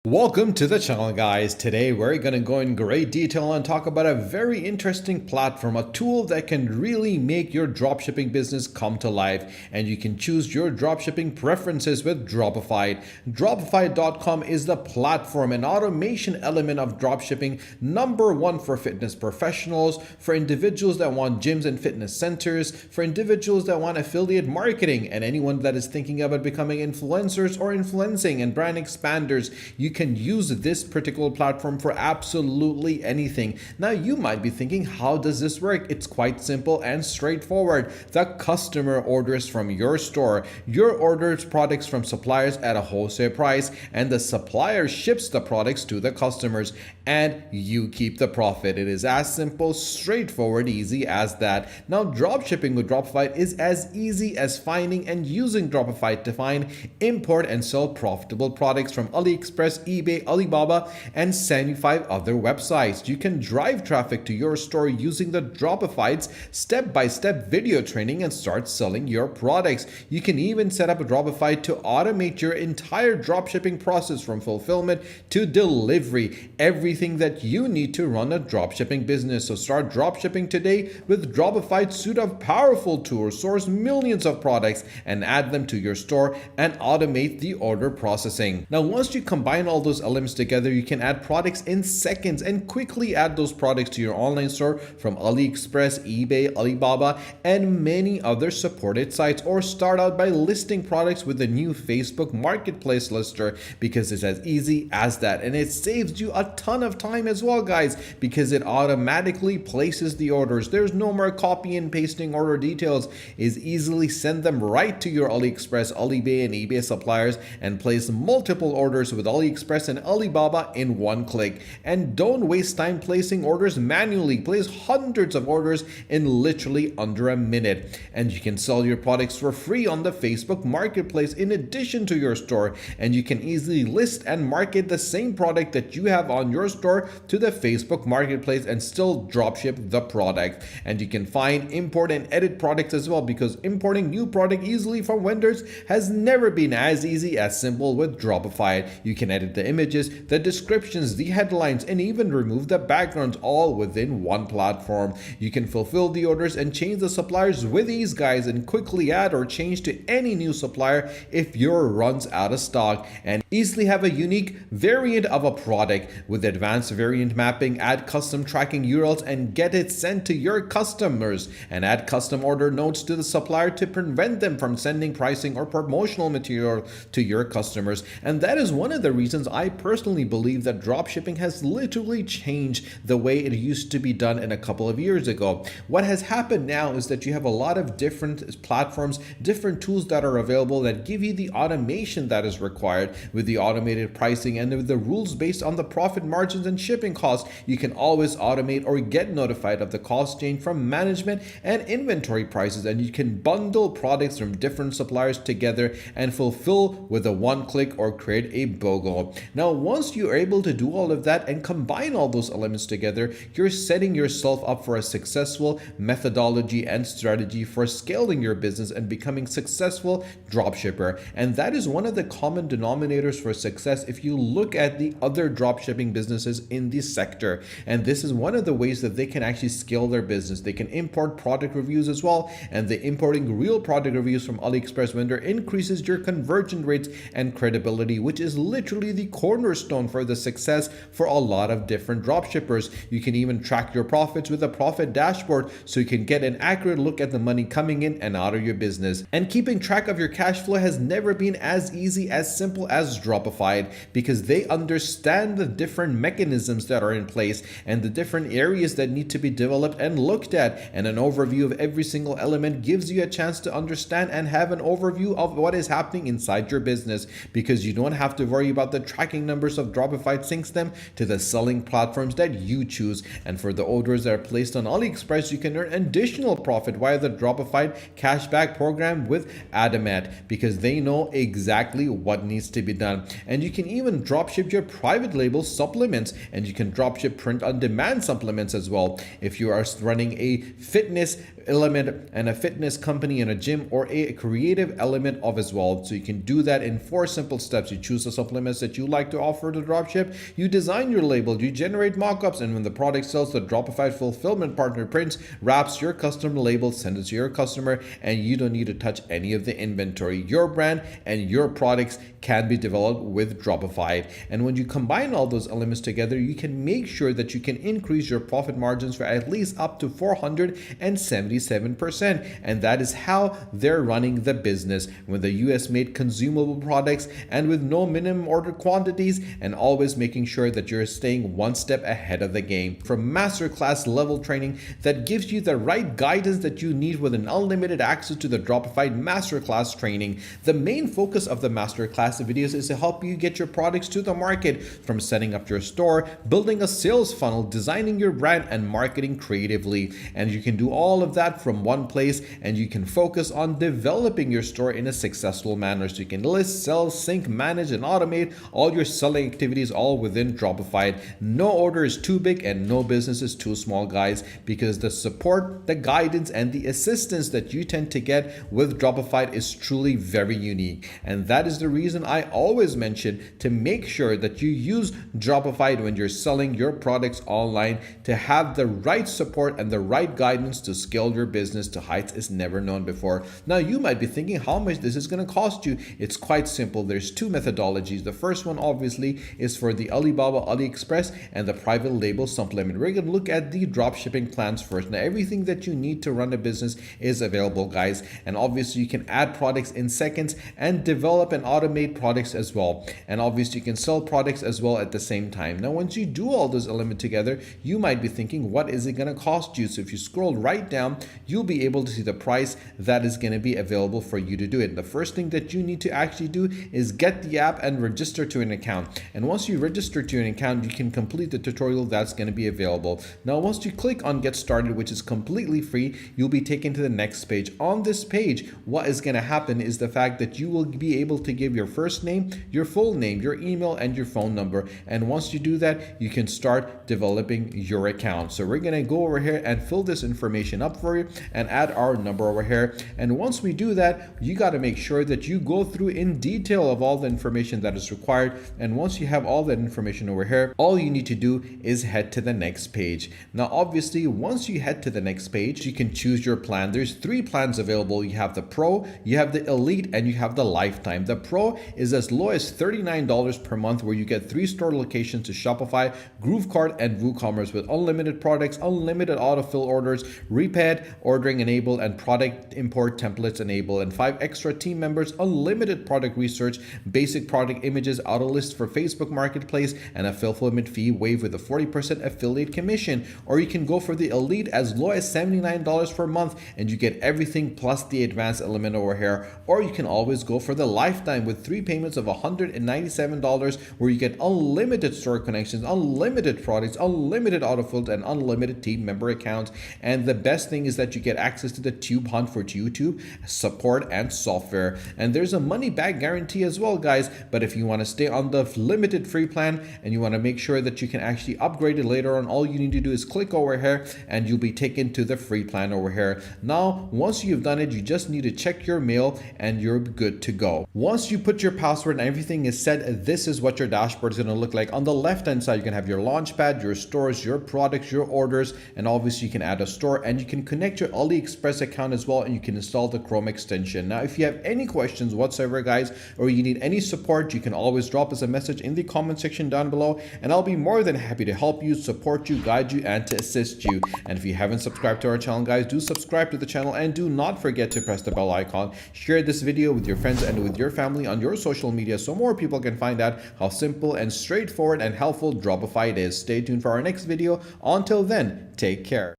Welcome to the channel, guys. Today we're going to go in great detail and talk about a very interesting platform, a tool that can really make your dropshipping business come to life, and you can choose your dropshipping preferences with Dropified. Dropified.com is the platform and automation element of dropshipping, number one for fitness professionals, for individuals that want gyms and fitness centers, for individuals that want affiliate marketing, and anyone that is thinking about becoming influencers or influencing and brand expanders. You can use this particular platform for absolutely anything. Now you might be thinking, how does this work? It's quite simple and straightforward. The customer orders from your store. Your orders products from suppliers at a wholesale price, and the supplier ships the products to the customers, and you keep the profit. It is as simple, straightforward, easy as that. Now dropshipping with Dropified is as easy as finding and using Dropified to find, import, and sell profitable products from AliExpress, eBay, Alibaba, and 75 other websites. You can drive traffic to your store using the Dropified's step-by-step video training and start selling your products. You can even set up a Dropified to automate your entire dropshipping process from fulfillment to delivery. Everything that you need to run a dropshipping business. So start dropshipping today with Dropified's suite of powerful tools. Source millions of products and add them to your store and automate the order processing. Now, once you combine all those elements together, you can add products in seconds and quickly add those products to your online store from AliExpress, eBay, Alibaba, and many other supported sites, or start out by listing products with the new Facebook Marketplace lister, because it's as easy as that. And it saves you a ton of time as well, guys, because it automatically places the orders. There's no more copy and pasting order details. Is easily send them right to your AliExpress, Alibaba, and eBay suppliers and place multiple orders with AliExpress and Alibaba in one click. And don't waste time placing orders manually. Place hundreds of orders in literally under a minute. And you can sell your products for free on the Facebook Marketplace in addition to your store. And you can easily list and market the same product that you have on your store to the Facebook Marketplace and still dropship the product. And you can find, import, and edit products as well, because importing new product easily from vendors has never been as easy as simple with Dropified. You can edit the images, the descriptions, the headlines, and even remove the backgrounds all within one platform. You can fulfill the orders and change the suppliers with ease, guys, and quickly add or change to any new supplier if your runs out of stock, and easily have a unique variant of a product with advanced variant mapping. Add custom tracking URLs and get it sent to your customers, and add custom order notes to the supplier to prevent them from sending pricing or promotional material to your customers. And that is one of the reasons I personally believe that dropshipping has literally changed the way it used to be done in a couple of years ago. What has happened now is that you have a lot of different platforms, different tools that are available that give you the automation that is required with the automated pricing and with the rules based on the profit margins and shipping costs. You can always automate or get notified of the cost change from management and inventory prices, and you can bundle products from different suppliers together and fulfill with a one click or create a BOGO. Now, once you're able to do all of that and combine all those elements together, you're setting yourself up for a successful methodology and strategy for scaling your business and becoming successful dropshipper. And that is one of the common denominators for success if you look at the other dropshipping businesses in the sector. And this is one of the ways that they can actually scale their business. They can import product reviews as well, and the importing real product reviews from AliExpress vendor increases your conversion rates and credibility, which is literally the cornerstone for the success for a lot of different dropshippers. You can even track your profits with a profit dashboard, so you can get an accurate look at the money coming in and out of your business. And keeping track of your cash flow has never been as easy, as simple as Dropified, because they understand the different mechanisms that are in place and the different areas that need to be developed and looked at. And an overview of every single element gives you a chance to understand and have an overview of what is happening inside your business, because you don't have to worry about the tracking numbers of Dropified syncs them to the selling platforms that you choose. And for the orders that are placed on AliExpress, you can earn additional profit via the Dropified cashback program with Adamant, because they know exactly what needs to be done. And you can even dropship your private label supplements, and you can dropship print on demand supplements as well. If you are running a fitness element and a fitness company and a gym or a creative element of as well. So you can do that in 4 simple steps. You choose the supplements that you like to offer to dropship, you design your label, you generate mock-ups, and when the product sells, the Dropified fulfillment partner prints, wraps your custom label, sends it to your customer, and you don't need to touch any of the inventory. Your brand and your products can be developed with Dropified. And when you combine all those elements together, you can make sure that you can increase your profit margins for at least up to 477%. And that is how they're running the business with the US made consumable products and with no minimum order quantities, and always making sure that you're staying one step ahead of the game. From masterclass level training that gives you the right guidance that you need with an unlimited access to the Dropified masterclass training. The main focus of the masterclass videos is to help you get your products to the market, from setting up your store, building a sales funnel, designing your brand, and marketing creatively. And you can do all of that from one place, and you can focus on developing your store in a successful manner, so you can list, sell, sync, manage, and automate all your selling activities all within Dropified. No order is too big and no business is too small, guys, because the support, the guidance, and the assistance that you tend to get with Dropified is truly very unique. And that is the reason I always mention to make sure that you use Dropified when you're selling your products online, to have the right support and the right guidance to scale your business to heights is never known before. Now you might be thinking how much this is going to cost you. It's quite simple. There's 2 methodologies. The first one obviously is for the Alibaba AliExpress and the private label supplement. We're going to look at the dropshipping plans first. Now everything that you need to run a business is available, guys, and obviously you can add products in seconds and develop and automate products as well, and obviously you can sell products as well at the same time. Now once you do all those elements together, you might be thinking, what is it going to cost you? So if you scroll right down, you'll be able to see the price that is going to be available for you to do it. The first thing that you need to actually do is get the app and register to an account, and once you register to an account, you can complete the tutorial that's going to be available. Now once you click on get started, which is completely free, you'll be taken to the next page. On this page, what is going to happen is the fact that you will be able to give your first name, your full name, your email, and your phone number. And once you do that, you can start developing your account. So we're going to go over here and fill this information up for you and add our number over here. And once we do that, you got to make sure that you go through in detail of all the information that is required. And once you have all that information over here, all you need to do is head to the next page. Now obviously once you head to the next page, you can choose your plan. There's 3 plans available. You have the Pro, you have the Elite, and you have the Lifetime. The Pro is as low as $39 per month, where you get 3 store locations to Shopify, GrooveCart, and WooCommerce with unlimited products, unlimited autofill orders, repaid ordering enabled, and product import templates enabled, and 5 extra team members, unlimited product research, basic product images, auto list for Facebook Marketplace, and a fulfillment fee waived with a 40% affiliate commission. Or you can go for the Elite as low as $79 per month, and you get everything plus the advanced element over here. Or you can always go for the Lifetime with 3 payments of $197, where you get unlimited store connections, unlimited products, unlimited autofill, and unlimited team member accounts. And the best thing is that you get access to the Tube Hunt for YouTube support and software. And there's a money back guarantee as well, guys. But if you want to stay on the limited free plan and you want to make sure that you can actually upgrade it later on, all you need to do is click over here and you'll be taken to the free plan over here. Now, once you've done it, you just need to check your mail and you're good to go. Once you put your password and everything is set, this is what your dashboard is going to look like. On the left hand side, you can have your launchpad, your stores, your products, your orders, and obviously you can add a store, and you can connect your AliExpress account as well, and you can install the Chrome extension. Now, if you have any questions whatsoever, guys, or you need any support, you can always drop us a message in the comment section down below, and I'll be more than happy to help you, support you, guide you, and to assist you. And if you haven't subscribed to our channel, guys, do subscribe to the channel, and do not forget to press the bell icon. Share this video with your friends and with your family on your social media so more people can find out how simple and straightforward and helpful Dropified is. Stay tuned for our next video. Until then, take care.